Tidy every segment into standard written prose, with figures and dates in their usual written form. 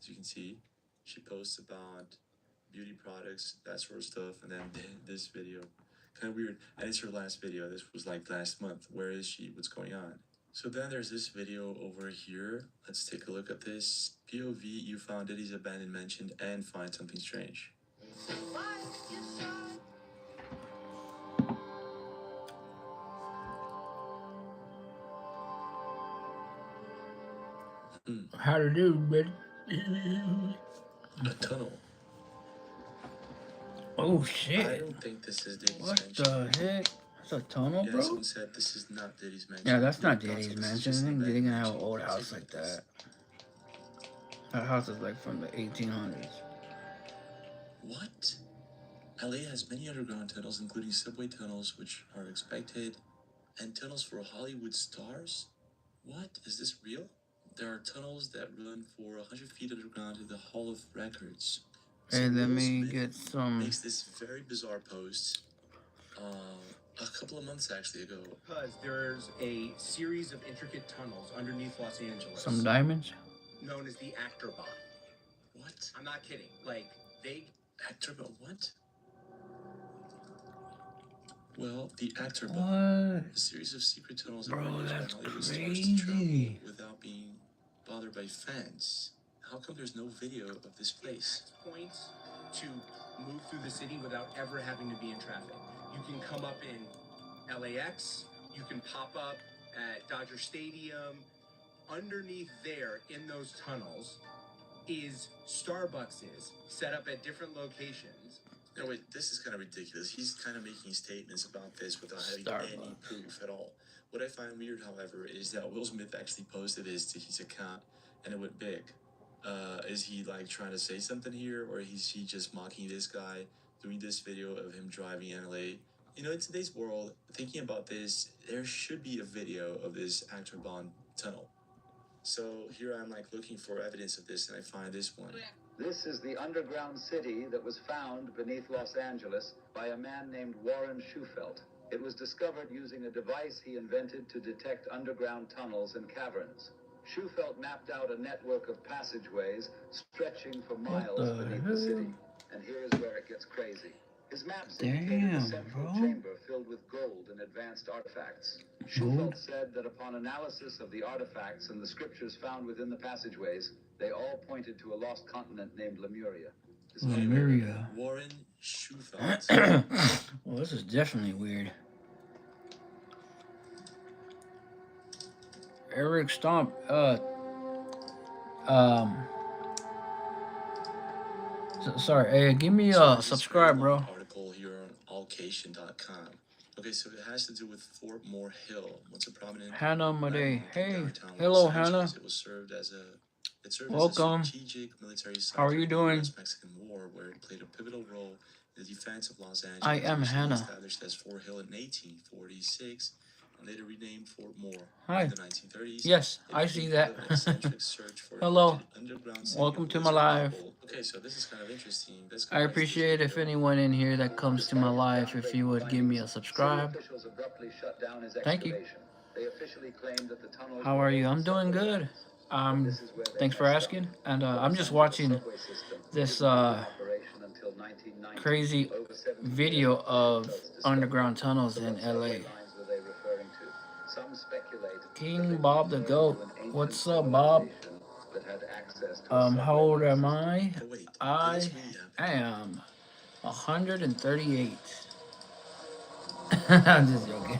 As you can see, she posts about beauty products, that sort of stuff, and then this video. Kind of weird. And it's her last video. This was like last month. Where is she? What's going on? So then there's this video over here. Let's take a look at this. POV, you found Diddy's abandoned mansion and find something strange. How to do, buddy? A tunnel. Oh I shit! don't think this is Diddy's What mansion. the heck? That's a tunnel, Yeah, bro. someone said this is not Diddy's mansion. Yeah, that's not Diddy Diddy's thought so. This is mansion. just I an think Diddy abandoned gonna have an mansion. old Let's house take a like look at this. that. That house is like from the 1800s. What? LA has many underground tunnels, including subway tunnels, which are expected, and tunnels for Hollywood stars? What? Is this real? There are tunnels that run for 100 feet underground to the Hall of Records. Hey, let Will me Smith get some. makes this very bizarre post a couple of months actually ago. Because there's a series of intricate tunnels underneath Los Angeles Some diamonds? known as the Actor Bot. What? I'm not kidding. Like, they Actor Bot? What? Well, the Actor Bot. What? A series of secret tunnels that Bro, were used by that's Hollywood stars to travel crazy. without being bothered by fans. How come there's no video of this place? points to move through the city without ever having to be in traffic. You can come up in LAX, you can pop up at Dodger Stadium. Underneath there in those tunnels is Starbucks set up at different locations. No, wait, this is kind of ridiculous. He's kind of making statements about this without having any Starbucks. proof at all. What I find weird, however, is that Will Smith actually posted this to his account and it went big. Is he like trying to say something here, or is he just mocking this guy, doing this video of him driving in LA? You know, in today's world, thinking about this, there should be a video of this Actor Bond tunnel. So here I'm like looking for evidence of this, and I find this one. This is the underground city that was found beneath Los Angeles by a man named Warren Schufelt. It was discovered using a device he invented to detect underground tunnels and caverns. Schufelt mapped out a network of passageways stretching for miles beneath the city. And here's where it gets crazy. His maps indicated a central chamber filled with gold and advanced artifacts. Schufelt said that upon analysis of the artifacts and the scriptures found within the passageways, they all pointed to a lost continent named Lemuria. Lemuria. Warren Schufelt. Well, this is definitely weird. Eric Stomp, sorry, hey, give me a subscribe, bro. Article here on allcation.com. Okay, so it has to do with Fort Moore Hill. What's a prominent Hannah Made. landmark in Hey, downtown hello, Los Angeles. Hannah. It served as a Welcome. strategic military site How are you during the doing? US-Mexican War, where it played a pivotal role in the defense of Los Angeles. I am Originally Hannah. established as Fort Hill in 1846, and later renamed Fort Moore Hi. in the 1930s. Yes, It I became see part that. of an eccentric search for a Hello. haunted underground city Welcome of to my lizard live. people. Okay, so this is kind of interesting. Let's go I back to this appreciate if video. anyone in here that comes to my live, if you would give me a subscribe. City officials abruptly shut down his Thank you. excavation. They officially claimed that the tunnels How were are you? built I'm doing separate good. lines. This is where they Thanks for messed up. asking. And The I'm Los just Angeles watching subway system this didn't begin operation until 1990. crazy Over 70 video years of after Schuftelt's underground discovery. tunnels So in what subway LA. lines were they referring to? Some speculate that they King were Bob the referring Goat. to an ancient What's up, Bob? civilization that had access to a How subway old line am system. I? But wait, did I this really happen? am 138. I'm just joking.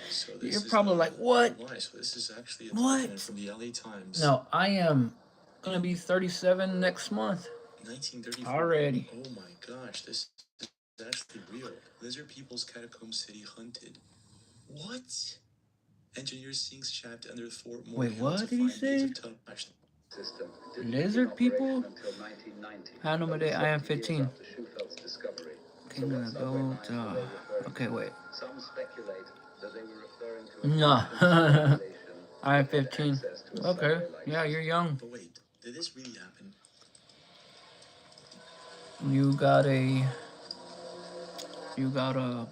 So this You're is probably the like, what? why? So this is actually a What? document from the LA Times. No, I am gonna be 37 next month 1934. already. Oh my gosh, this is actually real. Lizard people's catacomb city hunted. What? Engineers sinks trapped under Fort Moore Wait, Hill what to did he find means say? of tunnel. Actually, System didn't begin Lizard operation people? until 1990. Hannah Over Made. I am 70 years 15. after Schuftelt's discovery. So King what of the subway Goat. lines were they referring Okay, to? wait. Some speculate that they were referring to a No. ancient civilization I am that had 15. access to a Okay. subway-like Yeah, you're system. young. but wait, did this really happen? You got a. You got a.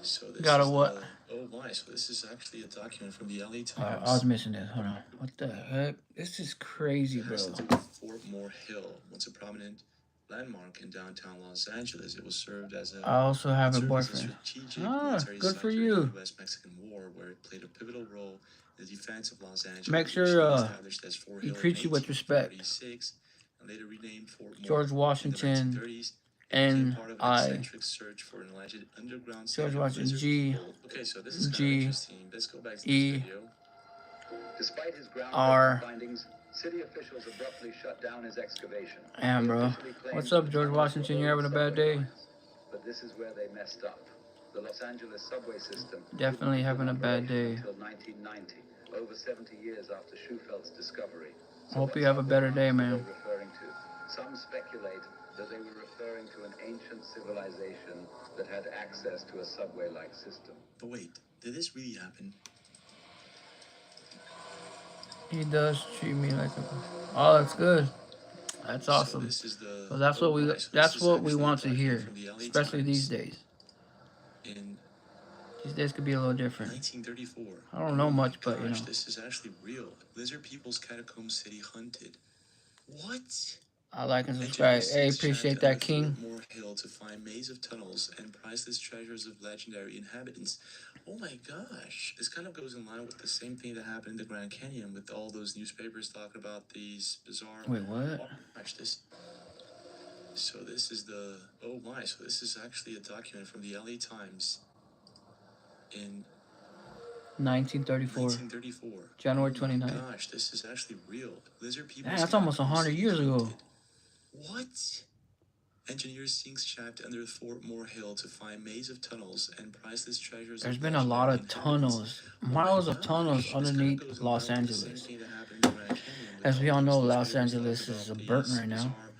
So this Got a is what? Oh my, so this is actually a document from the LA I was Times. missing this. Hold on. What the heck? This is crazy, It has bro. to do with Fort Moore Hill, once a prominent landmark in downtown Los Angeles. It I also have a served as a boyfriend. strategic Ah, military good site for during you. the U.S.-Mexican War, where it played a pivotal role in the defense of Los Angeles. Make sure Originally established as Fort he Hill in treats you with respect. 1836, and later renamed Fort Moore George in the Washington, 1930s. It became N part of an I. eccentric search for an alleged underground George city of Washington, lizard G people. Okay, so this is kind of G interesting. Let's go back to this E video. Despite his groundbreaking R. findings, city officials abruptly shut down his excavation. Damn, They bro. officially claimed What's that up, the George tunnels Washington? were You having a bad subway day? lines. But this is where they messed up. The Los Angeles subway system Definitely having a bad day. until 1990, over 70 years after Schufeldt's discovery. Hope you what have a better subway day, lines were man. they referring to? Some speculate that they were referring to an ancient civilization that had access to a subway-like system. But wait, did this really happen? He does treat me like a. Oh, that's good. That's So awesome. this is the. So that's oh what we. my, so this That's is what we actually a want to document hear, from the LA especially these Times days. in These days could be a little different. 1934. I don't know Oh my much, but you gosh, know. this is actually real. Lizard People's Catacomb City hunted. What? I like and subscribe. Hey, appreciate that, King. Fort Moore Hill to find maze of tunnels and priceless treasures of legendary inhabitants. Oh my gosh, this kind of goes in line with the same thing that happened in the Grand Canyon with all those newspapers talking about these bizarre. Wait, what? Watch this. So this is the. Oh my, so this is actually a document from the LA Times in 1934, 1934. January Oh my 29th. gosh, this is actually real. Lizard people. Damn, that's almost 100 years ago. What? Engineers sink shaft under Fort Moore Hill to find maze of tunnels and priceless treasures. There's of been a lot of legendary tunnels, inhabitants. miles Oh of my tunnels gosh, this kinda underneath goes in Los line with the same Angeles. thing that happened in the Grand Canyon with As we all all know, these Los newspapers Angeles talking is a about burnt these right now. bizarre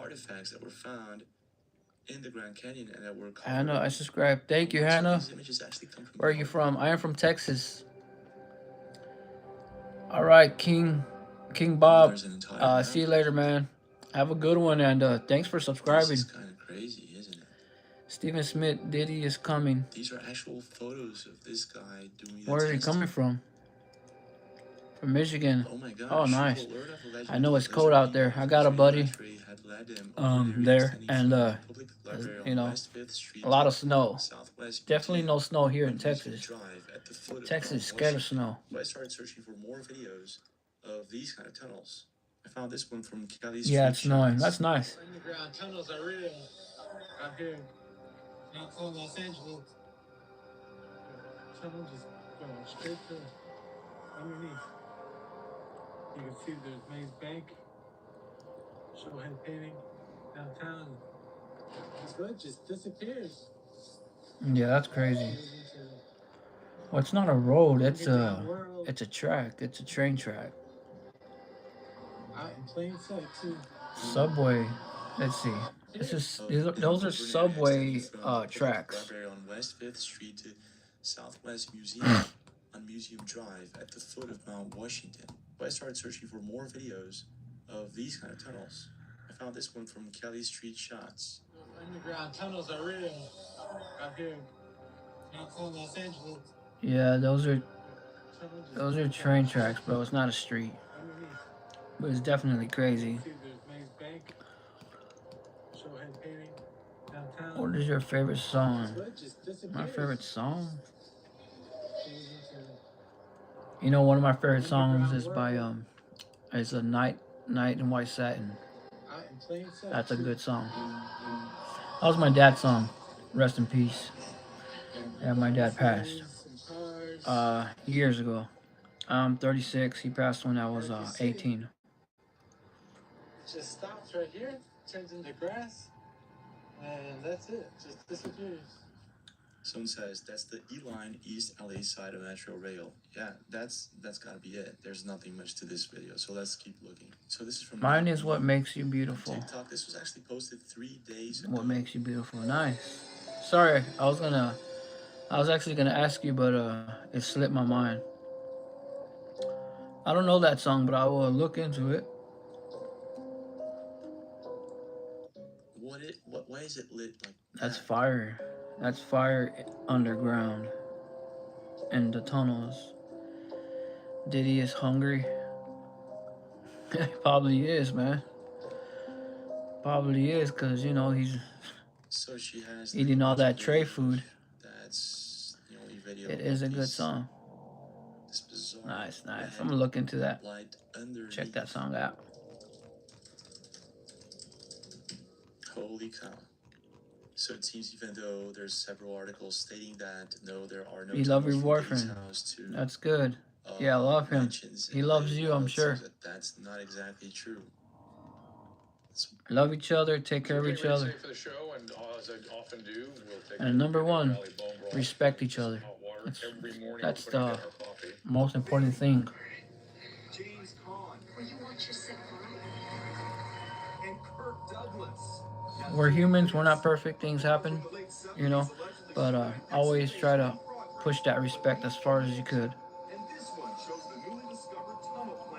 artifacts that were found in the Grand Canyon and that were covered Hannah, up. I subscribe. Thank you, Some of Hannah. these images actually come from Where are the you art. from? I am from Texas. All right, King Bob. There's an entire See you map. later, man. Have a good one, and thanks for This subscribing. is kind of crazy, isn't it? Stephen Smith, Diddy is coming. These are actual photos of this guy doing the Where is he testing. coming from? From Michigan. Oh my gosh. Oh, nice. The word of a legend I know it's of cold lizard out there. people I got a infiltrating buddy, X-ray had led him over the there, extending and from the public library you on know, West 5th Street a lot to of snow. Southwest Definitely Museum no snow here in on Museum Texas. Drive at the foot of Texas is Mount scared of Washington. snow. So I started searching for more videos of these kind of tunnels. I found this one from Cali Yeah, it's Street snowing. Shots. That's nice. Underground tunnels are real out here in downtown Los Angeles. Tunnel just going straight to underneath. You can see there's Maze Bank, Showhead painting downtown. This road just disappears. Yeah, that's crazy. Well, it's not a road. It's a track. It's a train track. Out in plain sight too. Subway. Let's see. Those are subway tracks. Library on West 5th Street to Southwest Museum on Museum Drive at the foot of Mount Washington. So I started searching for more videos of these kind of tunnels. I found this one from Cali Street Shots. Underground tunnels are real out here in downtown Los Angeles. Yeah, those are train tracks, bro. It's not a street, but it's definitely crazy. What is your favorite song? My favorite song? You know, one of my favorite songs is by it's a Night in White Satin. That's a good song. That was my dad's song. Rest in peace. Yeah, my dad passed years ago. I'm 36. He passed when I was 18. It just stops right here, turns into grass, and that's it. Just disappears. Someone says that's the E-Line East LA side of Metro Rail. Yeah, that's gotta be it. There's nothing much to this video, so let's keep looking. So this is from Mine is What Makes You Beautiful. TikTok. This was actually posted 3 days ago. What Makes You Beautiful. Nice. Sorry, I was actually gonna ask you, but it slipped my mind. I don't know that song, but I will look into it. Why is it lit like That's that? fire. That's fire underground. in the tunnels. Diddy is hungry. Probably is, man. Probably is, because, you know, he's So she has eating all that tray food. That's the only video. It is a good song. This bizarre Nice, nice. I'm gonna look into that. light underneath. Check that song out. Holy cow. So it seems even though there's several articles stating that no, there are no You love your tunnels from Diddy's boyfriend. house to, That's good. Yeah, I love him. mansions He in loves Miami, you, I'm it sure. seems that that's not exactly true. Love each other, take care of each other. For the show, and as I often do, we'll take And number one, Valley bone broth, respect each other. hot water That's- every morning that's before we the get our coffee. most important thing. James Caan Will you watch your sick and Kirk Douglas. We're humans, we're not perfect, things happen, you know, but always try to push that respect as far as you could.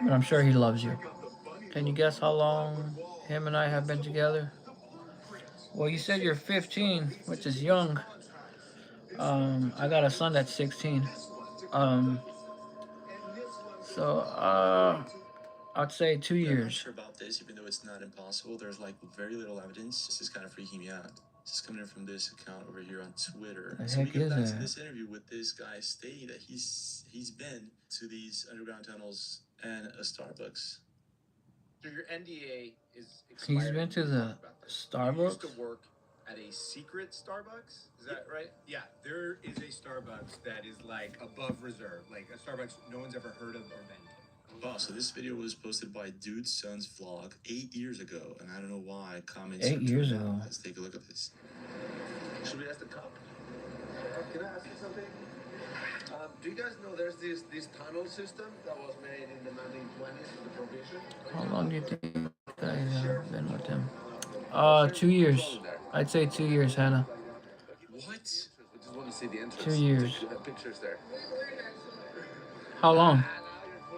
But I'm sure he loves you. Can you guess how long him and I have been together? Well, you said you're 15, which is young. I got a son that's 16. I'd say 2 I'm not years. sure about this, even though it's not impossible. There's like very little evidence. This is kind of freaking me out. This is coming in from this account over here on Twitter. The So we heck get is back to that? this interview with this guy stating that he's been to these underground tunnels and a Starbucks. So your NDA is expired. He's been to the You used Starbucks? to work at a secret Starbucks? Is that right? Yeah, there is a Starbucks that is like above reserve, like a Starbucks no one's ever heard of or been to. Wow, so this video was posted by Dude Son's vlog 8 years ago, and I don't know why comments 8 are years turned on. ago. Let's take a look at this. Should we ask the cop? Can I ask you something? Do you guys know there's this tunnel system that was made in the 1920s for the provision? How long do you think I've been with him? 2 years. I'd say 2 years, Hannah. What? We just want to see the entrance. 2 years. You have pictures there. How long?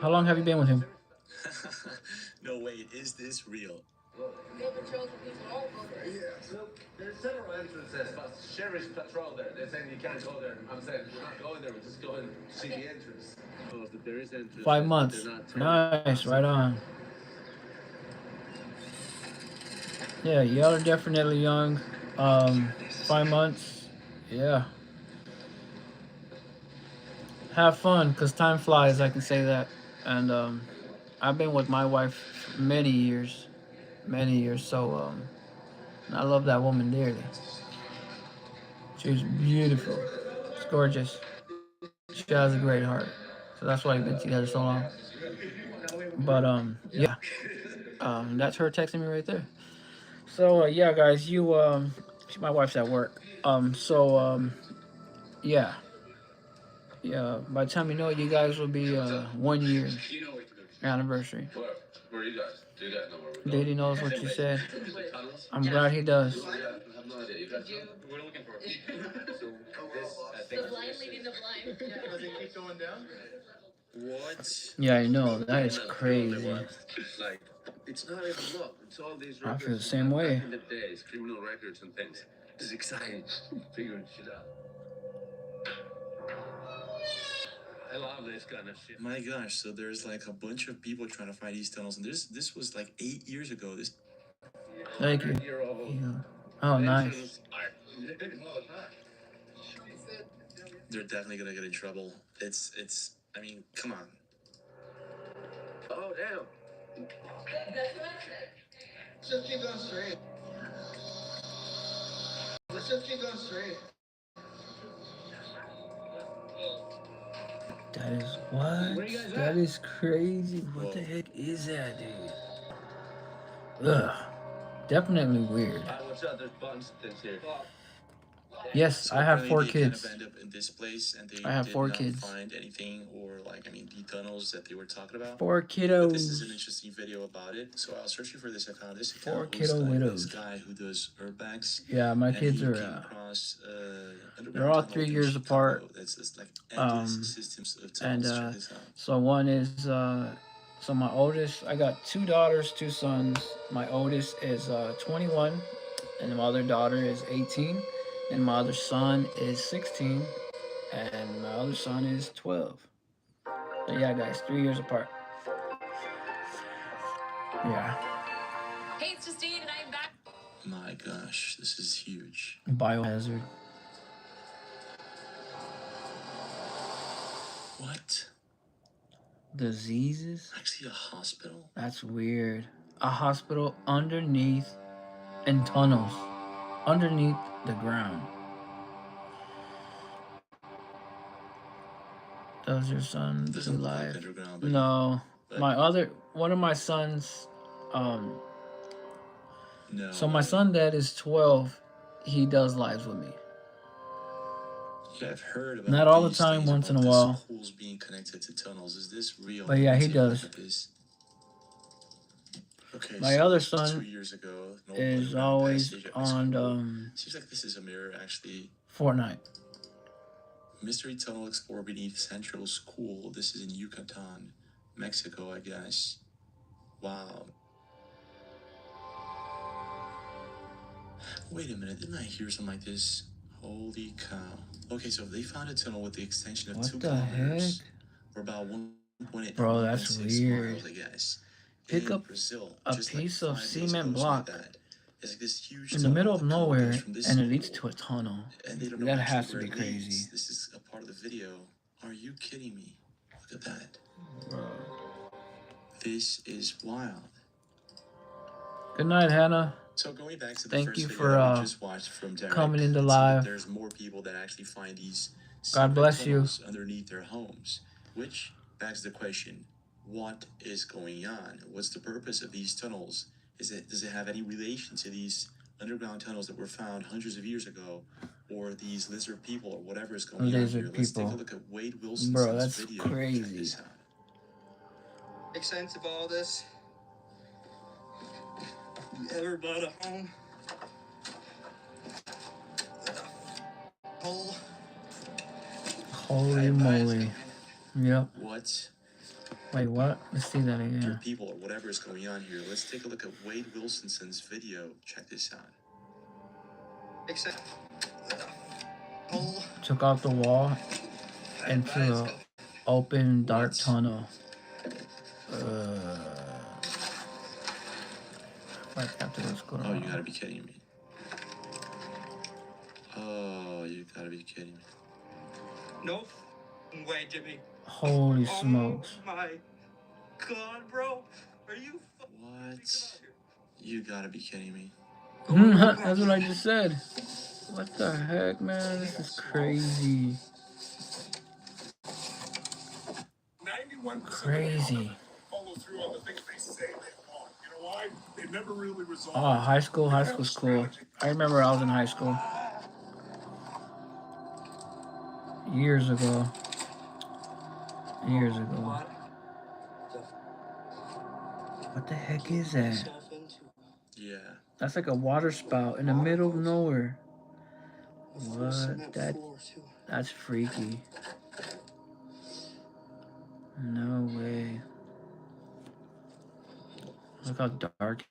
How long have you been with him? No way, is this real? There's several entrances, but sheriff's patrol there. They're saying you can't go there. I'm saying we're not going there. We're just going to see the entrance. Knows that there is entrance. 5 months. Nice, right on. Yeah, y'all are definitely young. 5 months. Yeah. Have fun, because time flies, I can say that. And I've been with my wife many years. So I love that woman dearly. She's beautiful. She's gorgeous. She has a great heart. So that's why we've been together so long. But yeah. That's her texting me right there. So yeah, guys, my wife's at work. Yeah. Yeah, by the time you know it, you guys will be 1 year anniversary. Where are you guys? Do you guys know where we're going? Diddy knows what you said. Tunnels? I'm glad he does. I have no idea. You guys know? We're looking for So this, I The think, blind leading the blind. Does it keep going down? What? Yeah, I know. That is crazy. like, it's not even look. It's all these I records. feel the same from way. Back in the days, criminal records and things. It's exciting figuring shit out. I love this kind of shit. My gosh, so there's like a bunch of people trying to find these tunnels, and this was like 8 years ago. This Thank you. 100-year-old Yeah. Oh, nice. entrance. they're definitely gonna get in trouble. It's I mean, come on. Oh, damn. Let's just keep going straight. Let's just keep going straight. That is what? That is crazy. What the heck is that, dude? Ugh. Definitely weird. What's up? There's buttons and things here. Yes, So I have apparently 4 they kids. Kind of end up in this place, and they I have did 4 not kids. find anything, or like the tunnels that they were talking about. 4 But this is an kiddos. interesting video about it. So I was searching for this. I found this 4 account kiddo hosted by widows. this guy who does urbex. Yeah, my And kids he are. came across, they're all 3 years apart. That's like endless Um, systems of and, tunnels. Check this out. So one is so my oldest. I got 2 daughters, 2 sons. My oldest is 21, and my other daughter is 18, and my other son is 16, and my other son is 12. So yeah, guys, 3 years apart. Yeah. Hey, it's Justine, and I'm back. My gosh, this is huge. Biohazard. What? Diseases? Actually, a hospital? That's weird. A hospital underneath in tunnels, underneath the ground. Does your son do Doesn't look like live? underground, but No. but- One of my sons, no. so my son dad is 12. He does lives with me. Yeah, I've heard about Not all the these time, things once in about a the while. schools being connected to tunnels. Is this real? But yeah, Let me he take a look does. at this. Okay, My so other 2 son years ago, no is underground always passage at my on school. Seems like this is a mirror, actually. Fortnite. Mystery tunnel explored beneath Central School. This is in Yucatan, Mexico, I guess. Wow. Wait a minute, didn't I hear something like this? Holy cow. Okay, so they found a tunnel with the extension of What 2 the kilometers, heck? or about 1.8 Bro, that's 1.6 weird. miles, I guess. Pick in up Brazil, a just like piece of 5 days cement ago, block something like that. It's like this huge in the tunnel middle of that kind nowhere, goes from this and it leads school, to a tunnel. and they don't know That actually has to where be it leads. crazy. This is a part of the video. Are you kidding me? Look at that. Bro. This is wild. Good night, Hannah. So going back to the Thank first you video for, that we just watched from Derek, coming into let's see that live. there's more people that actually find these God secret bless you. tunnels underneath their homes, which begs the question: what is going on? What's the purpose of these tunnels? Does it have any relation to these underground tunnels that were found hundreds of years ago, or these lizard people, or whatever is going on Lizard here? Let's take a people. look at Wade Wilson's Bro, that's video. Check crazy. this out. Make sense of all this? You ever bought a home? Hole? Holy moly. Yep. What? Wait, what? Let's see that Or again. people, or whatever is going on here. Let's take a look at Wade Wilson's video. Check this out. Make sense. Hole? Took out the wall into an open, dark What? tunnel. Right after this, go Oh, you on. gotta be kidding me. Oh, you gotta be kidding me. No way, Jimmy. Holy smokes. Oh my God, bro. Are you What? You gotta be kidding me. That's what I just said. What the heck, man? This is crazy. 91% Crazy. follow through on the things they say they want. You know why? They never really resolve. Oh, high school's cool. I remember I was in high school. Years ago. What the heck is that? Yeah. That's like a water spout in the middle of nowhere. What? That's freaky. No way. Look how dark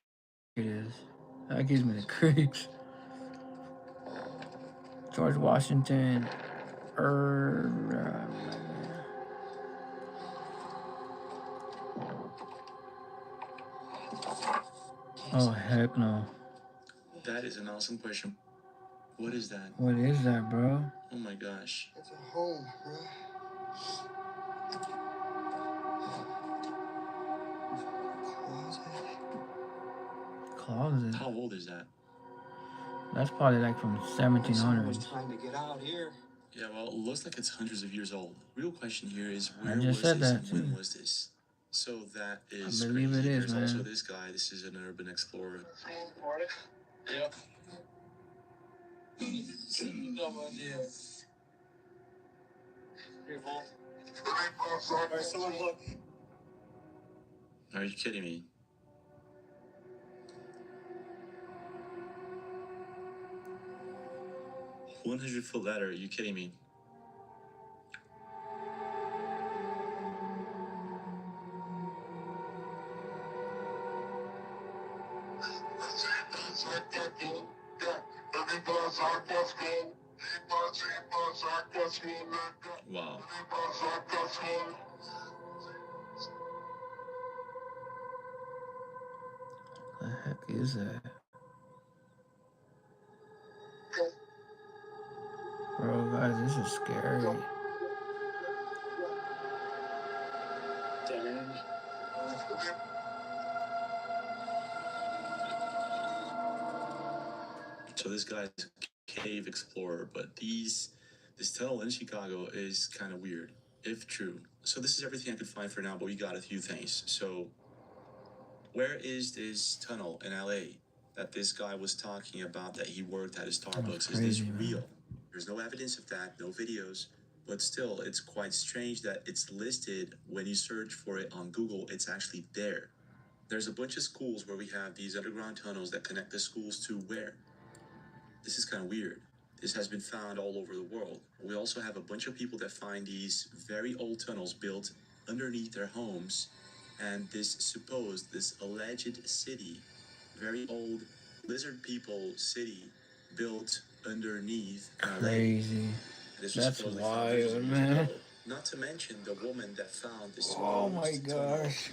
it is. That gives me the creeps. George Washington. Oh, heck no. That is an awesome question. What is that? What is that, bro? Oh my gosh. It's a home, bro. Closet. How old is that? That's probably like from 1700s. Time to get out here. Yeah, well, it looks like it's hundreds of years old. Real question here is I where just was said this that, and when too. was this? So that is I believe crazy. it is, There's also man. this guy. This is an urban explorer. Yep. No idea. Alright, someone look. Are you kidding me? $100-foot ladder. Are you kidding me? Wow. The heck is that? Bro, guys, this is scary. So this guy's a cave explorer, but this tunnel in Chicago is kind of weird, if true. So this is everything I could find for now, but we got a few things. So where is this tunnel in LA that this guy was talking about that he worked at a Starbucks? Crazy, is this man. real? There's no evidence of that, no videos, but still, it's quite strange that it's listed when you search for it on Google. It's actually there. There's a bunch of schools where we have these underground tunnels that connect the schools to where? This is kind of weird. This has been found all over the world. We also have a bunch of people that find these very old tunnels built underneath their homes, and this alleged city, very old lizard people city, built underneath LA. Crazy. This was That's supposedly found years wild, and years man. ago. Not to mention the woman that found this. Oh my tunnel gosh.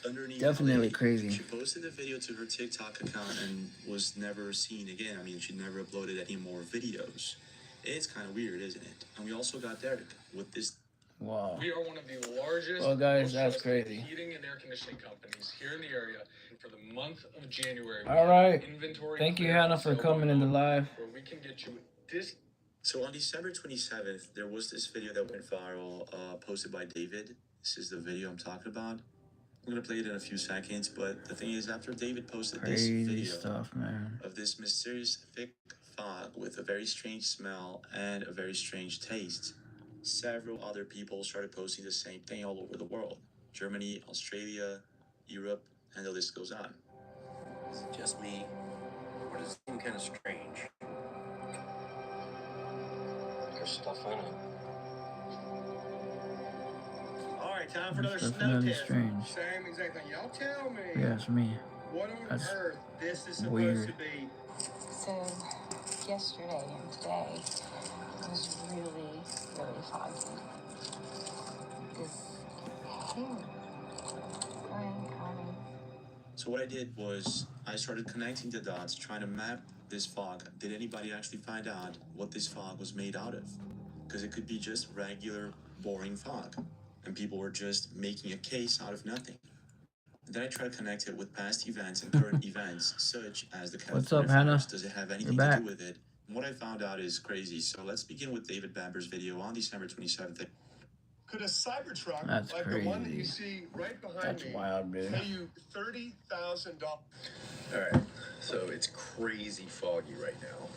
underneath Definitely LA. crazy. She posted the video to her TikTok account and was never seen again. I mean, she never uploaded any more videos. It's kind of weird, isn't it? And we also got Derek with this. Wow. We are one of the largest Well, guys, most that's trusted crazy. heating and air conditioning companies here in the area. And for the month of January, we All have right. inventory Thank you, clearance Hannah, for sale coming going in the on, live. where we can get you this. So on December 27th, there was this video that went viral, posted by David. This is the video I'm talking about. I'm gonna play it in a few seconds, but the thing is, after David posted this Crazy video stuff, man. of this mysterious thick fog with a very strange smell and a very strange taste, several other people started posting the same thing all over the world. Germany, Australia, Europe, and the list goes on. Is it just me? Or does it seem kind of strange? There's stuff in it. All right, time for another It's snow definitely test. strange. Same exact thing. Y'all tell me. Yeah, it's me. What on That's earth this is supposed weird. to be? So, yesterday and today was really foggy. This hair, So what I did was I started connecting the dots, trying to map this fog. Did anybody actually find out what this fog was made out of? Because it could be just regular, boring fog, and people were just making a case out of nothing. And then I tried to connect it with past events and current events, such as the What's California up, Hannah? fires. Does it have anything You're to back. do with it? And what I found out is crazy. So let's begin with David Bamber's video on December 27th. Could a Cybertruck That's like the one that you crazy. see right behind That's me wild, dude. pay you $30,000? All right, so it's crazy foggy right now.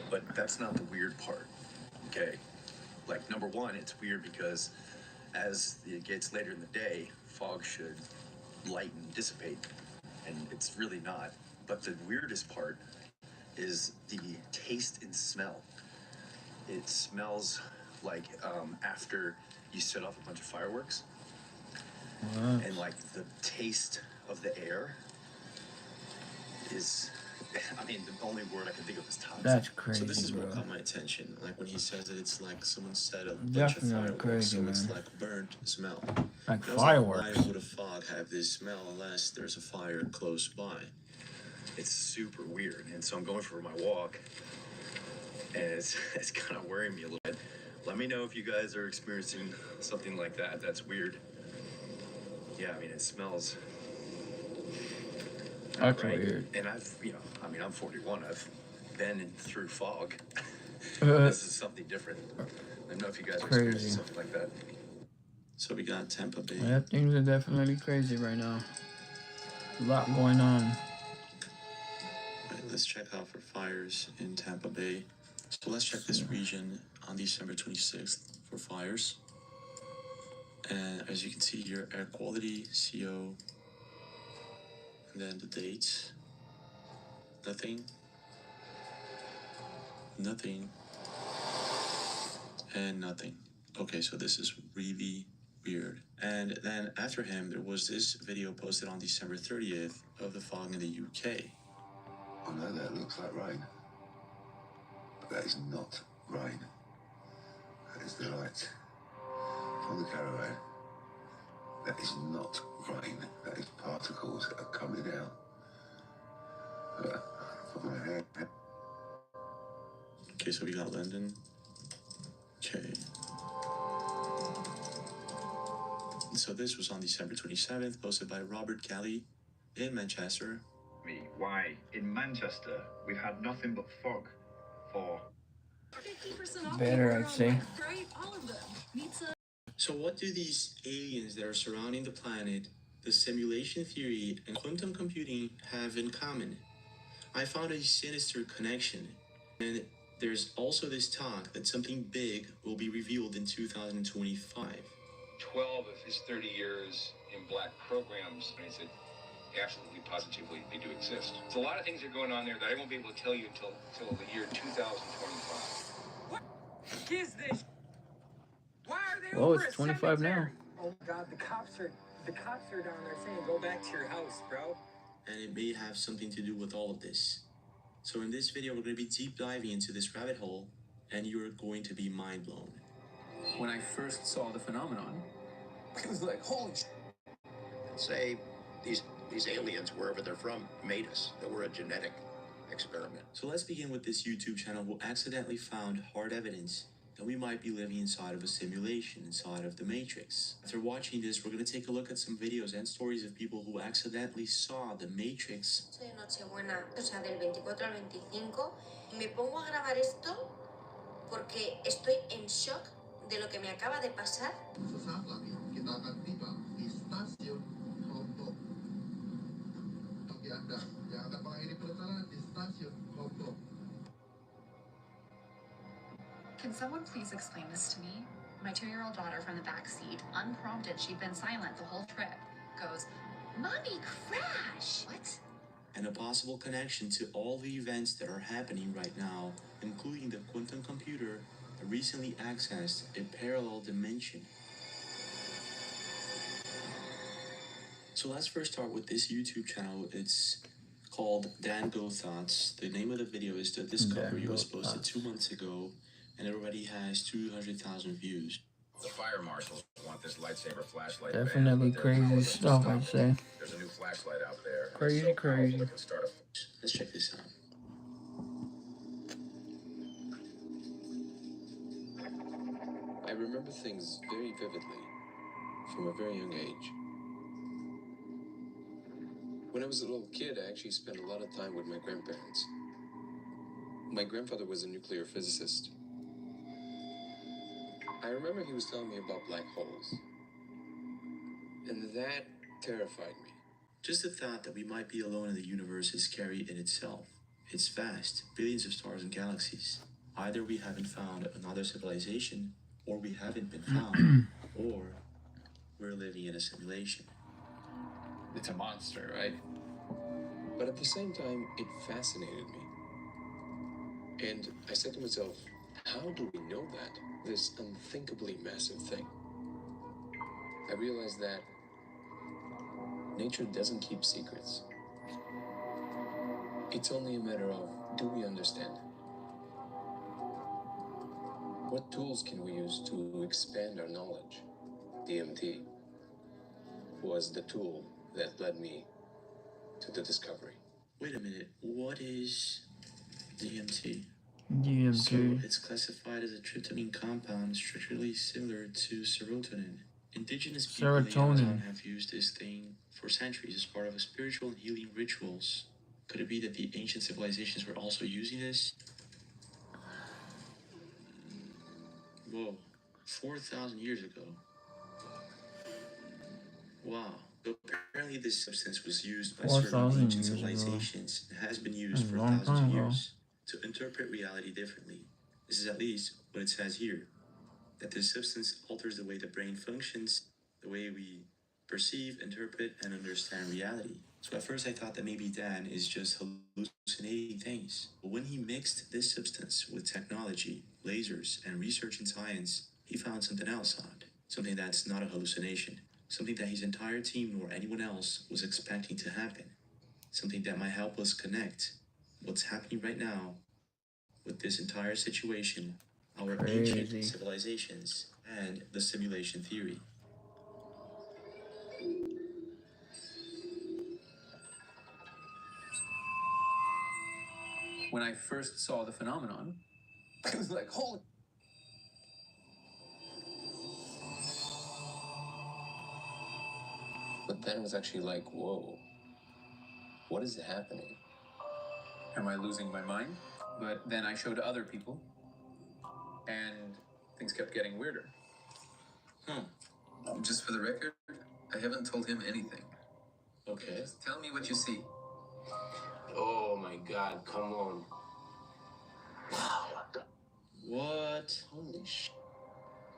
But that's not the weird part, okay? Like, number one, it's weird because as it gets later in the day, fog should lighten, dissipate, and it's really not. But the weirdest part is the taste and smell. It smells like after you set off a bunch of fireworks. What? And like the taste of the air is, I mean, the only word I can think of is toxic. That's So crazy, this is bro. what caught my attention. Like when he says that it's like someone set a bunch of Definitely fireworks, crazy, so it's man. like burnt smell. Like I was fireworks. why would a fog have this smell unless there's a fire close by? It's super weird. And so I'm going for my walk, and it's kind of worrying me a little bit. Let me know if you guys are experiencing something like that. That's weird. Yeah, I mean, it smells. That's right. weird. And I'm 41. I've been through fog. Uh, This is something different. I don't know if you guys are Crazy. experiencing something like that. So we got Tampa Bay. Yeah, things are definitely crazy right now. A lot going on. Right, let's check out for fires in Tampa Bay. So let's check this region on December 26th for fires. And as you can see here, air quality, CO, and then the dates. Nothing. Nothing. And nothing. Okay, so this is really weird. And then after him, there was this video posted on December 30th of the fog in the UK. I know that looks like rain, but that is not rain. That is the light from the caravan. That is not rain. That is particles that are coming out from my hair. Okay, so we got London. Okay. So this was on December 27th, posted by Robert Kelly in Manchester. Why, in Manchester, we've had nothing but fog for 50% off Better, I'd say. right? All of them. Pizza. So what do these aliens that are surrounding the planet, the simulation theory, and quantum computing have in common? I found a sinister connection, and there's also this talk that something big will be revealed in 2025. 12 of his 30 years in black programs, and he said, absolutely, positively, they do exist. There's a lot of things that are going on there that I won't be able to tell you until the year 2025. What is this? Why are they Oh, over it's a 25 now. cemetery? Oh my God, the cops are down there saying, go back to your house, bro. And it may have something to do with all of this. So in this video, we're going to be deep diving into this rabbit hole, and you're going to be mind blown. When I first saw the phenomenon, it was like, holy sh**. Say these aliens, wherever they're from, made us. That we're a genetic experiment. So let's begin with this YouTube channel who accidentally found hard evidence that we might be living inside of a simulation, inside of the Matrix. After watching this, we're going to take a look at some videos and stories of people who accidentally saw the Matrix. De Nochebuena, o sea, del 24 al 25, y me pongo a grabar esto porque estoy en shock de lo que me acaba de pasar. Can someone please explain this to me? My 2-year-old daughter from the back seat, unprompted, she'd been silent the whole trip, goes, "Mommy, crash!" What? And a possible connection to all the events that are happening right now, including the quantum computer that recently accessed a parallel dimension. So let's first start with this YouTube channel. It's called Dan Go Thoughts. The name of the video is The Discovery. It was posted 2 months ago, and it already has 200,000 views. The fire marshals want this lightsaber flashlight. Definitely crazy stuff, I'd say. There's a new flashlight out there. Crazy, crazy. Let's check this out. I remember things very vividly from a very young age. When I was a little kid, I actually spent a lot of time with my grandparents. My grandfather was a nuclear physicist. I remember he was telling me about black holes. And that terrified me. Just the thought that we might be alone in the universe is scary in itself. It's vast, billions of stars and galaxies. Either we haven't found another civilization, or we haven't been found, or we're living in a simulation. It's a monster, right? But at the same time, it fascinated me. And I said to myself, how do we know that? This unthinkably massive thing. I realized that nature doesn't keep secrets. It's only a matter of, do we understand? What tools can we use to expand our knowledge? DMT was the tool that led me to the discovery. Wait a minute, what is DMT? DMT. So it's classified as a tryptamine compound structurally similar to serotonin. Indigenous people in the Amazon have used this thing for centuries as part of a spiritual and healing rituals. Could it be that the ancient civilizations were also using this? Whoa, 4,000 years ago. Wow. So apparently this substance was used by certain ancient civilizations and has been used for thousands of years to interpret reality differently. This is at least what it says here, that this substance alters the way the brain functions, the way we perceive, interpret, and understand reality. So at first I thought that maybe Dan is just hallucinating things. But when he mixed this substance with technology, lasers, and research in science, he found something else odd. Something that's not a hallucination. Something that his entire team nor anyone else was expecting to happen. Something that might help us connect what's happening right now with this entire situation, our Crazy. ancient civilizations, and the simulation theory. When I first saw the phenomenon, I was like, holy. But then it was actually like, whoa, what is happening? Am I losing my mind? But then I showed other people, and things kept getting weirder. Just for the record, I haven't told him anything. Okay. Just tell me what you see. Oh my God, come on. Wow. What? Holy sh!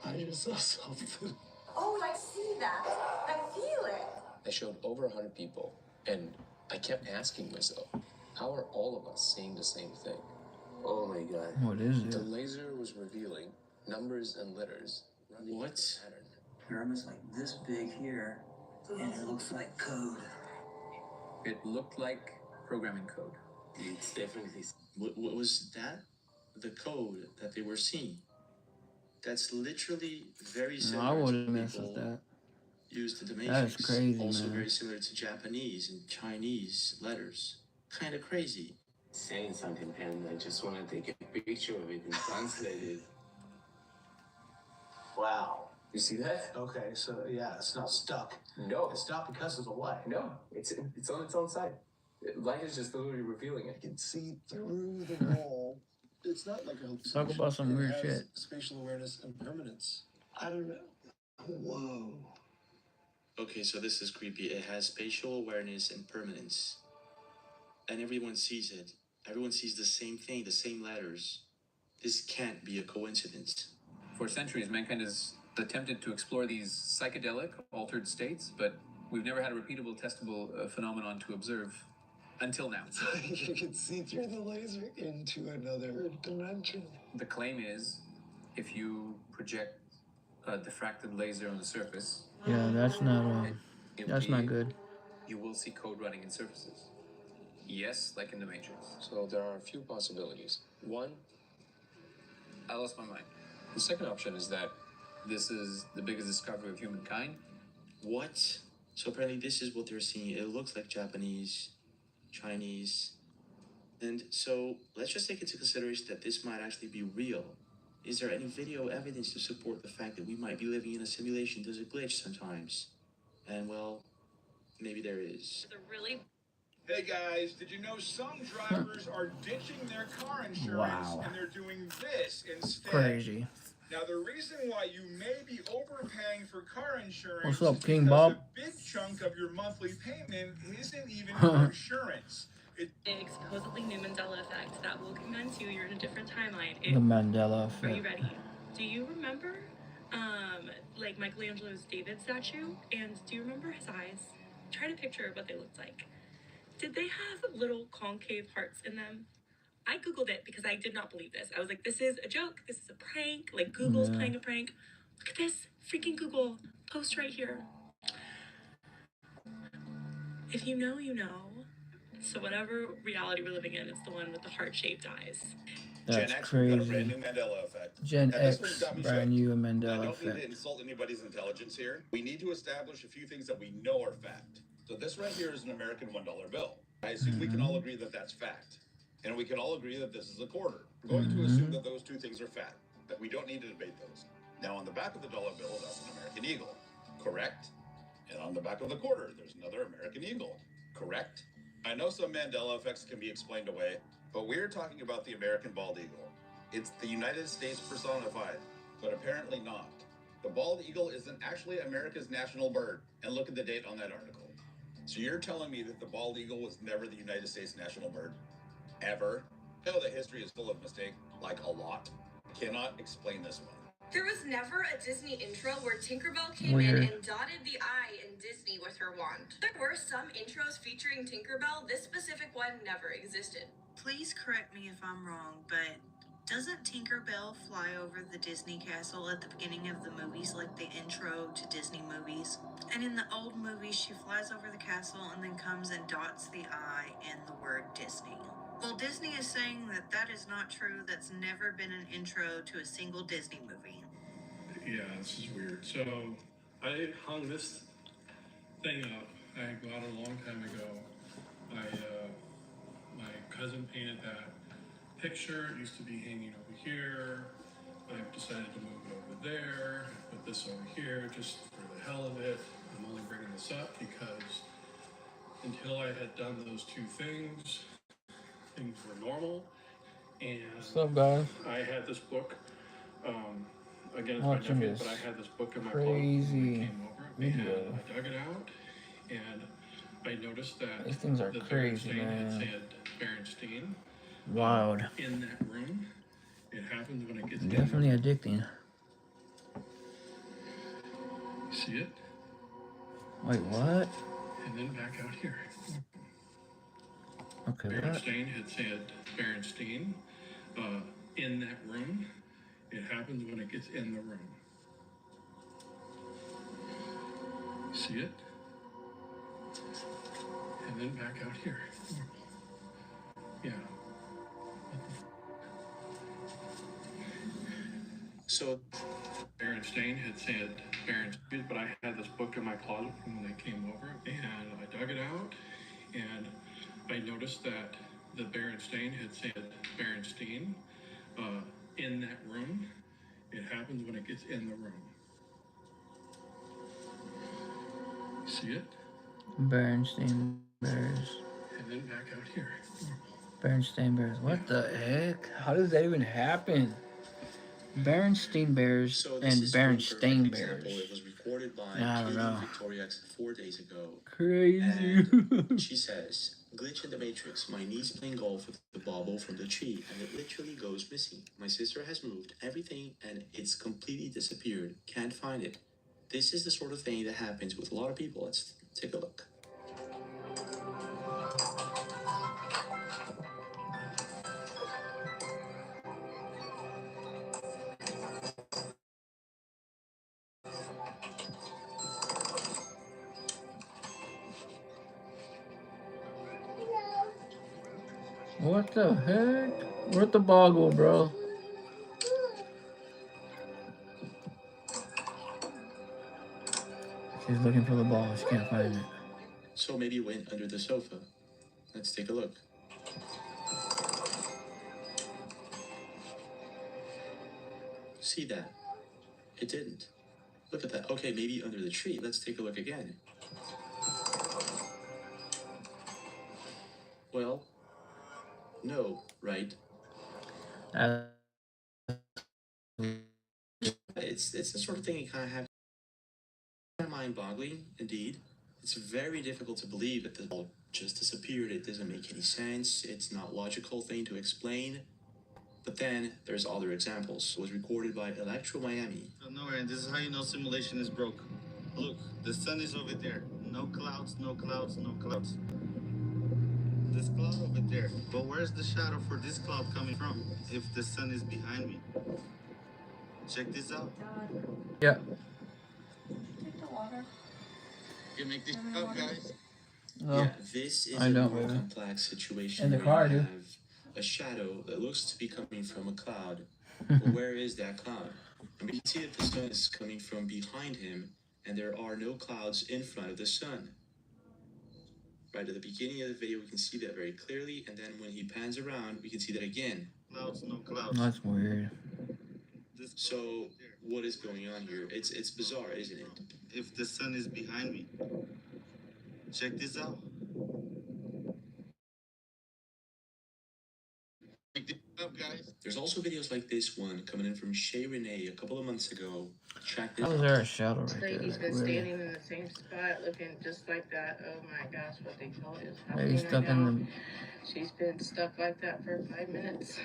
I just saw something. Oh, I see that. I feel it. I showed over 100 people, and I kept asking myself, how are all of us seeing the same thing? Oh my God. What is The it? laser was revealing numbers and letters running What? in a pattern. They're almost like this big here, and it looks like code. It looked like programming code. It's definitely. What was that? The code that they were seeing. That's literally very No, similar I to wouldn't mess with people that. used to the That's Matrix. crazy, Also man. very similar to Japanese and Chinese letters. Kind of crazy. Saying something, and I just want to take a picture of it and translate it. Wow. You see that? Okay, so yeah, it's not stuck. No, It's not because of the light. no, it's on its own side. Light is just literally revealing it. You can see through the wall. It's not like a hallucination. Talk about some It weird has shit. Spatial awareness and permanence. I don't know. Whoa. Okay, so this is creepy. It has spatial awareness and permanence. And everyone sees it. Everyone sees the same thing, the same letters. This can't be a coincidence. For centuries, mankind has attempted to explore these psychedelic, altered states, but we've never had a repeatable, testable phenomenon to observe until now. You can see through the laser into another dimension. The claim is, if you project a diffracted laser on the surface, Yeah, that's not it that's will not be- good. you will see code running in surfaces. Yes, like in the Matrix. So there are a few possibilities. One, I lost my mind. the second option is that This is the biggest discovery of humankind. What? So apparently this is what they're seeing. It looks like Japanese, Chinese. And so let's just take into consideration that this might actually be real. Is there any video evidence to support the fact that we might be living in a simulation? Does it glitch sometimes? And well, maybe there is. Hey guys, did you know some drivers are ditching their car insurance Wow. and they're doing this instead? Crazy. Now the reason why you may be overpaying for car insurance What's up, is King because Bob? a big chunk of your monthly payment isn't even for insurance. Big, supposedly new Mandela effect that will convince you you're in a different timeline. The Mandela Are you effect. ready? Do you remember, like Michelangelo's David statue? And do you remember his eyes? Try to picture what they looked like. Did they have little concave hearts in them? I Googled it because I did not believe this. I was like, this is a joke. This is a prank. Like, Google's Yeah. playing a prank. Look at this. Freaking Google. Post right here. If you know, you know. So whatever reality we're living in, it's the one with the heart-shaped eyes. That's Gen X, we've got a brand crazy. new Mandela effect. Gen And this X, one's got me brand shook. new I Mandela don't need effect. to insult anybody's intelligence here. We need to establish a few things that we know are fact. So this right here is an American $1 bill. I assume we can all agree that that's fact. And we can all agree that this is a quarter. We're going to assume that those two things are fact, that we don't need to debate those. Now on the back of the dollar bill, that's an American eagle, correct? And on the back of the quarter, there's another American eagle, correct? I know some Mandela effects can be explained away, but we're talking about the American bald eagle. It's the United States personified, but apparently not. The bald eagle isn't actually America's national bird, and look at the date on that article. So you're telling me that the bald eagle was never the United States national bird? Ever? Hell, the history is full of mistakes, like a lot. Cannot explain this one. There was never a Disney intro where Tinkerbell came Weird. in and dotted the I in Disney with her wand. There were some intros featuring Tinkerbell. This specific one never existed. Please correct me if I'm wrong, but doesn't Tinkerbell fly over the Disney castle at the beginning of the movies, like the intro to Disney movies? And in the old movies, she flies over the castle and then comes and dots the I in the word Disney. Well, Disney is saying that that is not true. That's never been an intro to a single Disney movie. Yeah, this is weird. So I hung this thing up. I got it a long time ago. My cousin painted that picture. It used to be hanging over here. I've decided to move it over there. Put this over here just for the hell of it. I'm only bringing this up because until I had done those two things, things were normal. And What's up, guys? I had this book. Again, it's Watching my nephew, this but I had this book in my crazy video. video. I dug it out, and I noticed that These things are the crazy, Berenstain had man. said Berenstain Wild. in that room. It happens when it gets Definitely in. addicting. See it? Wait, what? And then back out here. Okay, what? Berenstain had said Berenstain in that room. It happens when it gets in the room. See it? And then back out here. Yeah. So Berenstain had said Berenstain, but I had this book in my closet from when they came over, and I dug it out, and I noticed that the Berenstain had said Berenstain in that room. It happens when it gets in the room. See it? Berenstain Bears. And then back out here. Berenstain Bears. What the heck? How does that even happen? Berenstain Bears So and this is one perfect Berenstain example. Bears. It was recorded by I don't Katie know. Victoria 4 days ago. Crazy. And she says, glitch in the matrix. My niece playing golf with the bauble from the tree, and it literally goes missing. My sister has moved everything, and it's completely disappeared. Can't find it. This is the sort of thing that happens with a lot of people. Let's take a look. What the heck? Where'd the ball go, bro? She's looking for the ball. She can't find it. So maybe it went under the sofa. Let's take a look. See that? It didn't. Look at that. Okay, maybe under the tree. Let's take a look again. Well, no, right? It's the sort of thing you kind of have. Mind-boggling, indeed. It's very difficult to believe that the ball just disappeared. It doesn't make any sense. It's not a logical thing to explain. But then there's other examples. It was recorded by Electro Miami. Nowhere, and this is how you know simulation is broke. Look, the sun is over there. No clouds, no clouds, no clouds. This cloud over there. But where's the shadow for this cloud coming from if the sun is behind me? Check this out. Yeah. Take the water. You make this up, guys. No, Yeah, this is I a don't more really. complex situation. In the where car, you dude. have a shadow that looks to be coming from a cloud. But where is that cloud? And we can see that the sun is coming from behind him, and there are no clouds in front of the sun. Right at the beginning of the video, we can see that very clearly, and then when he pans around, we can see that again. Clouds, no clouds. That's weird. So, what is going on here? It's bizarre, isn't it? If the sun is behind me. Check this out. Make this up, guys. There's also videos like this one coming in from Shay Renee a couple of months ago. Check this How is out. there a shadow right there? Lady's Like, been really? standing in the same spot looking just like that. Oh my gosh, what they told you is Lady happening stuck right in now. the. She's been stuck like that for 5 minutes.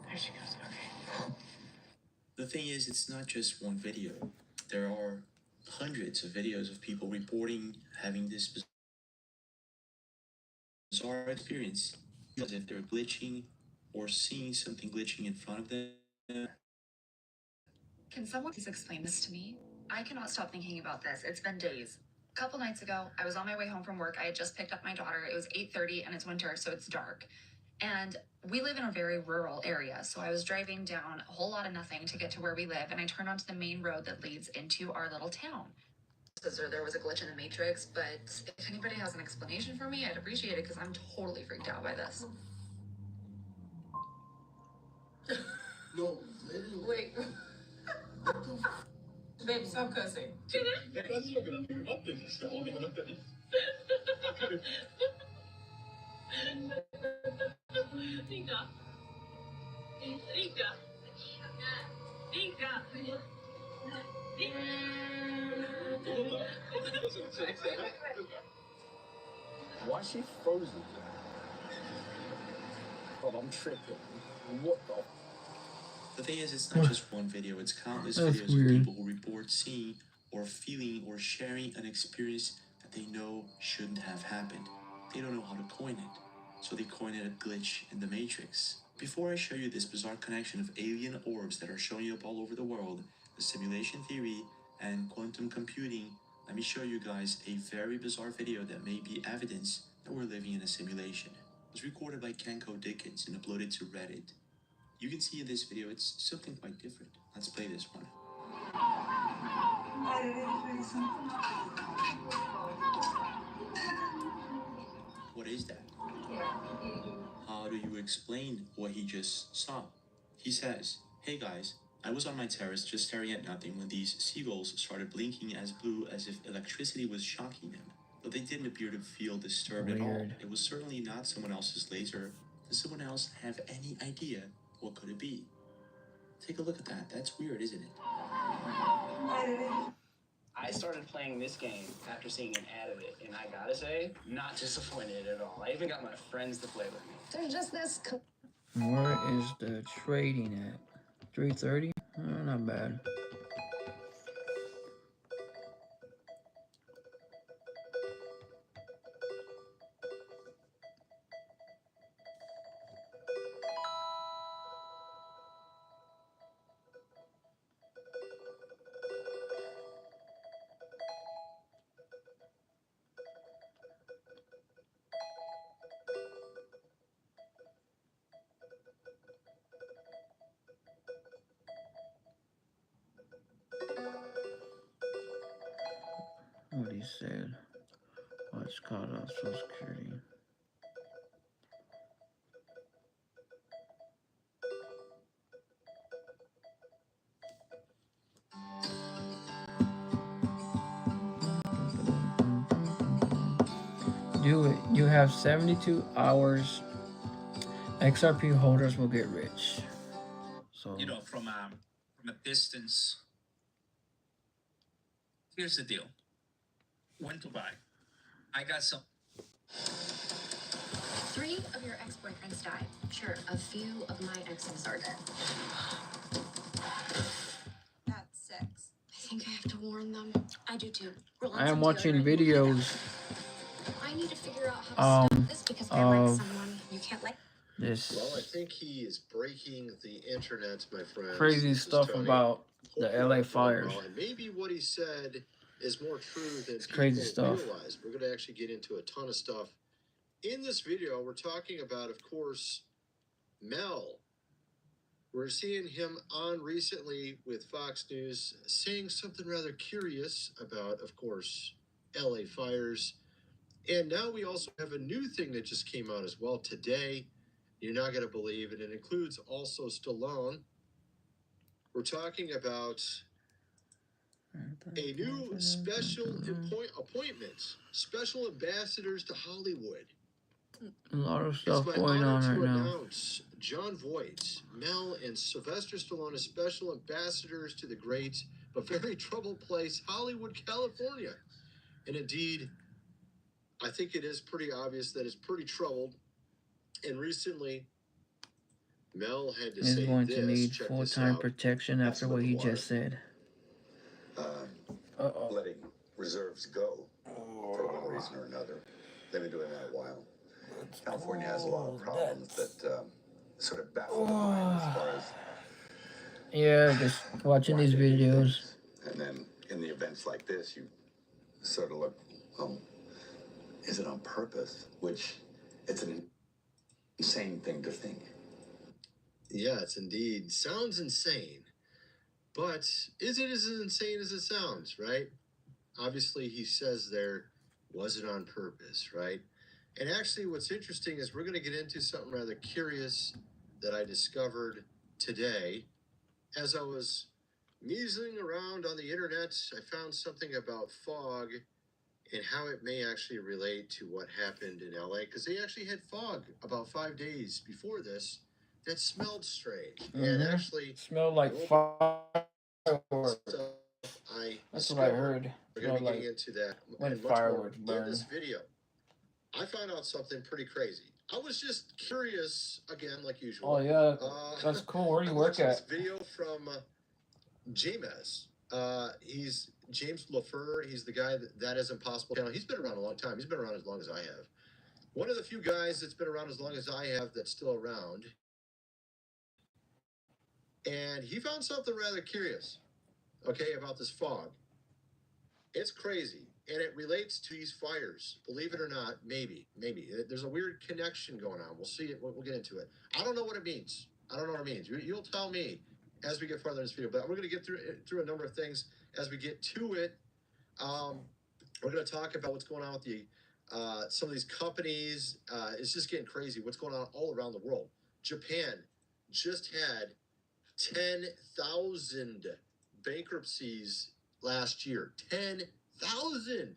There she goes. Okay. The thing is, it's not just one video. There are hundreds of videos of people reporting having this bizarre experience, as if they're glitching or seeing something glitching in front of them. Can someone please explain this to me? I cannot stop thinking about this. It's been days. A couple nights ago, I was on my way home from work. I had just picked up my daughter. It was 8:30 and it's winter, so it's dark. And we live in a very rural area, so I was driving down a whole lot of nothing to get to where we live, and I turned onto the main road that leads into our little town. Or there was a glitch in the Matrix, but if anybody has an explanation for me, I'd appreciate it because I'm totally freaked out by this. No, Wait. Babe, stop cussing. Why is she frozen? Oh, I'm tripping. What the? The thing is, it's not just one video, it's countless That's videos weird. of people who report seeing or feeling or sharing an experience that they know shouldn't have happened. They don't know how to coin it, so they coin it a glitch in the Matrix. Before I show you this bizarre connection of alien orbs that are showing up all over the world, the simulation theory, and quantum computing, let me show you guys a very bizarre video that may be evidence that we're living in a simulation. It was recorded by Kenko Dickens and uploaded to Reddit. You can see in this video it's something quite different. Let's play this one. What is that? How do you explain what he just saw? He says, "Hey guys, I was on my terrace just staring at nothing when these seagulls started blinking as blue as if electricity was shocking them. But they didn't appear to feel disturbed at all. Weird. It was certainly not someone else's laser. Does someone else have any idea what could it be?" Take a look at that. That's weird, isn't it? I started playing this game after seeing an ad of it, and I gotta say, not disappointed at all. I even got my friends to play with me. There's just this. Where is the trading at? 330? Not bad. What he said. Oh, it's called Social Security. Do it. You have 72 hours. XRP holders will get rich. So You know, from a distance. Here's the deal. When to buy? I got some. 3 of your ex-boyfriends died. Sure, a few of my exes are dead. That's 6. I think I have to warn them. I do too. I am watching videos I need to figure out how to stop this because I like of someone you can't like. this Well, I think he is breaking the internet, my friend. crazy stuff about the LA fires. And maybe what he said is more true than It's crazy people stuff. realize. We're going to actually get into a ton of stuff. In this video, we're talking about, of course, Mel. We're seeing him on recently with Fox News saying something rather curious about, of course, LA fires. And now we also have a new thing that just came out as well today. You're not going to believe it. It includes also Stallone. We're talking about a new special appointment, special ambassadors to Hollywood. A lot of It's stuff my going honor on to right now. announce John Voight, Mel, and Sylvester Stallone as special ambassadors to the great but very troubled place, Hollywood, California. And indeed, I think it is pretty obvious that it's pretty troubled. And recently, Mel had to He's say going this. to need Check this full-time out. protection after what he just said. Letting reserves go for one reason or another. They've been doing that a while. California has a lot of problems that sort of baffle the mind as far as Yeah, just watching these videos. and then in the events like this, you sort of look, well, is it on purpose? Which it's an insane thing to think. Yeah, it's indeed. Sounds insane. But is it as insane as it sounds, right? Obviously, he says there, was it on purpose, right? And actually, what's interesting is we're going to get into something rather curious that I discovered today. As I was musing around on the internet, I found something about fog and how it may actually relate to what happened in LA, because they actually had fog about 5 days before this that smelled strange. And actually, smelled like fireworks. I That's what I heard. We're going to be Smelled getting like into that when and much more fireworks in burn. this video. I found out something pretty crazy. I was just curious, again, like usual. Oh yeah, that's cool. Where do you work This at? video from JMS. He's James LaFleur. He's the guy that is Impossible channel. He's been around a long time. He's been around as long as I have. One of the few guys that's been around as long as I have that's still around. And he found something rather curious, okay, about this fog. It's crazy, and it relates to these fires. Believe it or not, maybe. There's a weird connection going on. We'll see it. We'll get into it. I don't know what it means. You'll tell me as we get farther in this video. But we're going to get through a number of things as we get to it. We're going to talk about what's going on with the some of these companies. It's just getting crazy. What's going on all around the world? Japan just had 10,000 bankruptcies last year. 10,000,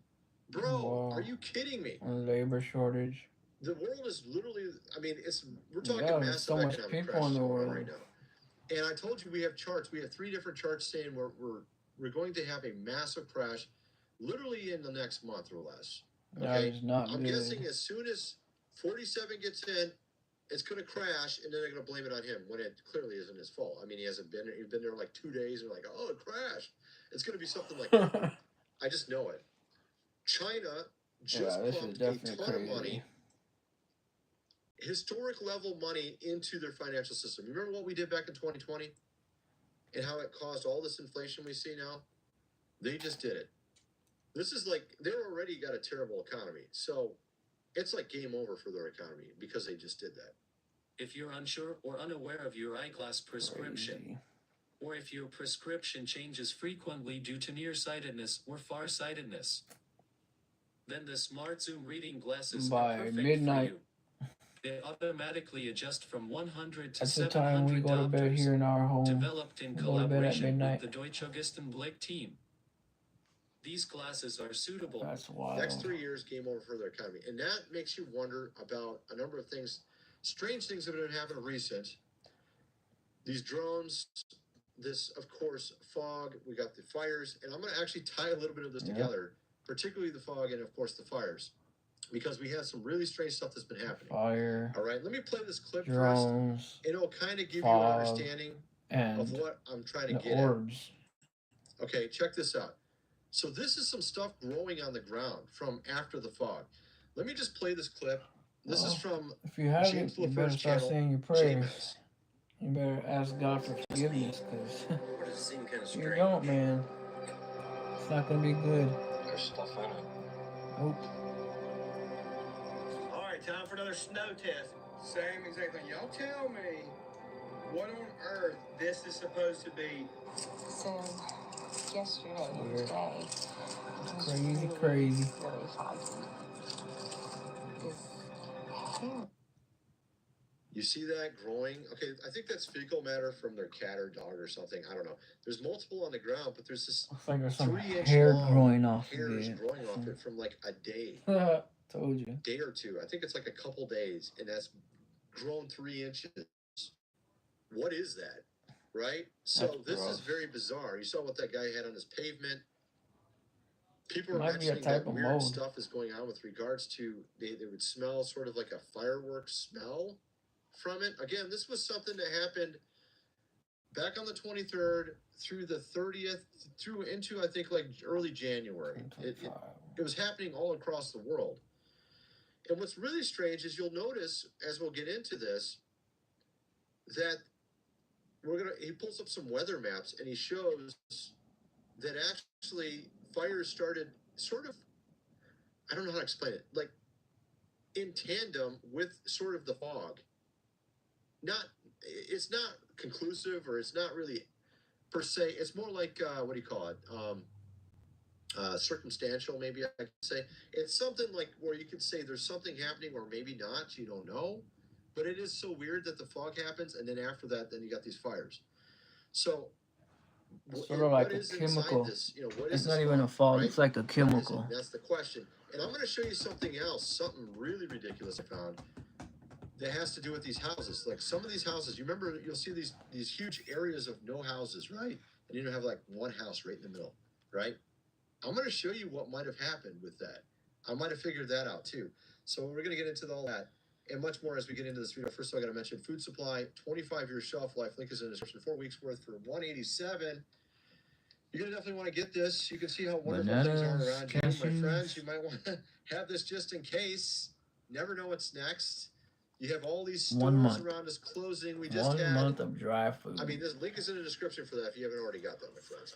bro. Whoa. Are you kidding me? A labor shortage. The world is literally. I mean, we're talking Yeah, there's massive so much economic people in the crash world. right now. And I told you we have charts. We have 3 different charts saying we're going to have a massive crash, literally in the next month or less. That is not I'm good. guessing as soon as 47 gets in, it's going to crash, and then they're going to blame it on him when it clearly isn't his fault. I mean, he's been there like 2 days, and they're like, oh, it crashed. It's going to be something like that. I just know it. China just pumped a ton of money, historic level money into their financial system. You remember what we did back in 2020 and how it caused all this inflation we see now? They just did it. This is like, they're already got a terrible economy. So it's like game over for their economy because they just did that. If you're unsure or unaware of your eyeglass prescription, or if your prescription changes frequently due to nearsightedness or farsightedness, then the Smart Zoom reading glasses are By perfect midnight. for you. They automatically adjust from 100 to That's the 700 time we go to bed diopters, here in our home. developed in We go to bed at collaboration midnight. with the Deutsche Augustin Blake team. These glasses are suitable. That's wild. Next 3 years, game over for their economy. And that makes you wonder about a number of things, strange things that have been happening recent. These drones, this, of course, fog, we got the fires, and I'm going to actually tie a little bit of this together, particularly the fog and, of course, the fires, because we have some really strange stuff that's been happening. Fire. All right, let me play this clip Drones. first. It'll kind of give you fog, an understanding and of what I'm trying to the get orbs. at. Okay, check this out. So this is some stuff growing on the ground from after the fog. Let me just play this clip. This is from If you have James it, you better LaFleur's start channel, saying your prayers. JMS. You better ask God for forgiveness, because Does it seem kind of you strange? don't, man. It's not going to be good. There's stuff in it. Nope. All right, time for another snow test. Same exact thing. Y'all tell me what on earth this is supposed to be. So, yesterday and Weird. today, it was Crazy, really, crazy. really foggy. This hair. You see that growing? Okay, I think that's fecal matter from their cat or dog or something. I don't know. There's multiple on the ground, but there's this Looks like there's some 3-inch hair long growing off of hairs it. growing off it from like a day. Told you. Day or two. I think it's like a couple days, and that's grown 3 inches. What is that? Right? So That's this gross. is very bizarre. You saw what that guy had on his pavement. People are Might be a mentioning type that of weird mold. stuff is going on with regards to they would smell sort of like a fireworks smell from it. Again, this was something that happened back on the 23rd through the 30th through into I think like early January. It was happening all across the world. And what's really strange is you'll notice as we'll get into this, that he pulls up some weather maps and he shows that actually fires started sort of, I don't know how to explain it, like in tandem with sort of the fog. It's not conclusive, or it's not really per se. It's more like what do you call it? Circumstantial, maybe I could say. It's something like where you could say there's something happening, or maybe not. You don't know, but it is so weird that the fog happens, and then after that, then you got these fires. So Sort of like what a is inside chemical. this? You know, what It's is not this even a fog, fog. right? It's like a What is it? chemical. That's the question. And I'm going to show you something else, something really ridiculous I found that has to do with these houses. Like some of these houses, you remember, you'll see these huge areas of no houses, right? And you don't have like one house right in the middle, right? I'm going to show you what might have happened with that. I might have figured that out too. So we're going to get into all that and much more as we get into this video. First of all, I got to mention food supply, 25-year shelf life. Link is in the description. 4 weeks worth for $187. You're going to definitely want to get this. You can see how wonderful things are Bananas, around you. My cashews. friends, you might want to have this just in case. Never know what's next. You have all these 1 stores month. around us closing. We just 1 had. month of dry food. I mean, this link is in the description for that if you haven't already got that, my friends.